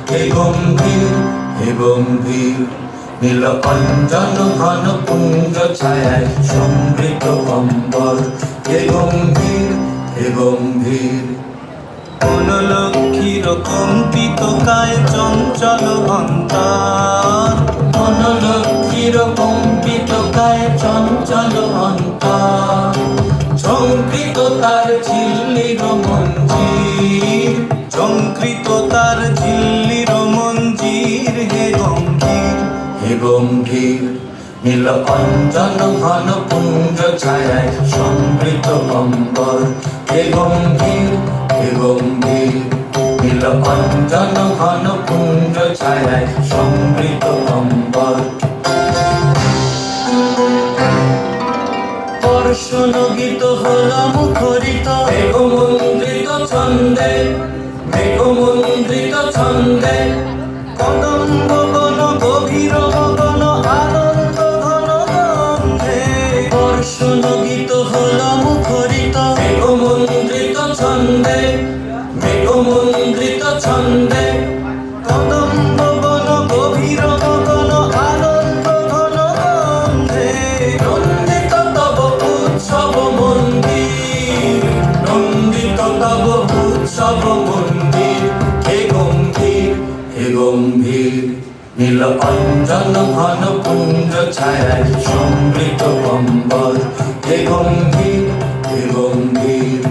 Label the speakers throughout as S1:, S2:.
S1: হে গম্ভীর হে গম্ভীর নীল অঞ্জন ঘন পুঞ্জ ছায়ায় সমৃত অম্বর হে গম্ভীর হে গম্ভীর
S2: বনলক্ষ্মীর কম্পিত কায় চঞ্চল অন্তর
S1: বনলক্ষ্মীর কম্পিত কায় চঞ্চল অন্তর ঝঙ্কৃত তার ঝিল্লির মঞ্জির
S2: ঝঙ্কৃত তার ঝিল্লির মঞ্জির হে গম্ভীর
S1: হে গম্ভীর নীল অঞ্জন ঘন পুঞ্জ ছায়ায় সমৃত অম্বর হে গম্ভীর হে গম্ভীর নীল অঞ্জন ঘন পুঞ্জ ছায়ায় সমৃত অম্বর
S2: বর্ষণগীত হল মুখরিত
S1: মেঘমন্দ্রিত ছন্দে মেঘমন্দ্রিত ছন্দে
S2: কদম্ব বন গভীর মগন আনন্দ ঘন গন্ধে বর্ষণগীত হল মুখরিত
S1: মেঘমন্দ্রিত ছন্দে মেঘমন্দ্রিত ছন্দে
S2: কদম্ব বন গভীর মগন আনন্দ ঘন গন্ধে
S1: নন্দিত তব উৎসব মন্দির নন্দিত তব উৎসব মন্দির হে গম্ভীর হে গম্ভীর নীল অঞ্জন ঘন পুঞ্জ ছায়ায় সমৃত অম্বর হে গম্ভীর হে গম্ভীর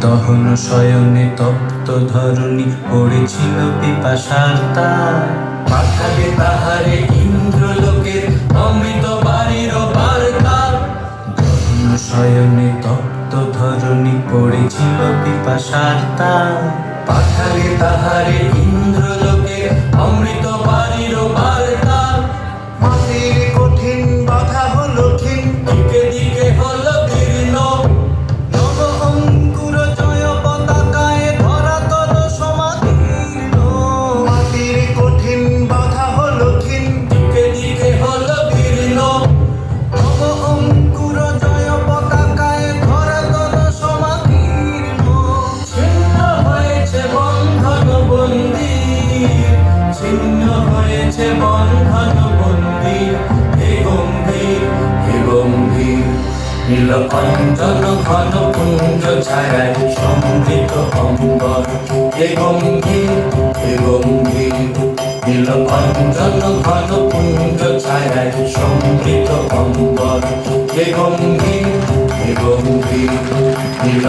S2: দহন শয়নে তপ্ত ধরণী পড়েছিল পিপাসার তার
S1: পাঠালে তাহারে ইন্দ্রলোকের অমৃত বাড়ির বার্তা
S2: দহন শয়নে তপ্ত ধরণী পড়েছিল পিপাসার তার
S1: পাঠালে তাহারে ইন্দ্রলোকের অমৃত বাড়ির বার্তা
S2: মাটির কঠিন বাধা হলো ক্ষীণ
S1: দিকে দিকে হল দীর্ণ
S2: নব অঙ্কুর জয় পতাকায় ধরাতল সমাকীর্ণ মাটির কঠিন বাধা হলো ক্ষীণ
S1: দিকে দিকে হল দীর্ণ
S2: নব অঙ্কুর জয় পতাকায় ধরাতল সমাকীর্ণ
S1: ছিন্ন হয়েছে বন্ধন বন্দির ছিন্ন হয়েছে বন্ধন বন্দির হে গম্ভীর হে গম্ভীর নীল অঞ্জন ঘন পুঞ্জ ছায়ায় সমৃত অম্বর হে গম্ভীর হে গম্ভীর নীল অঞ্জন ঘন পুঞ্জ ছায়ায় সমৃত অম্বর হে গম্ভীর হে গম্ভীর নীল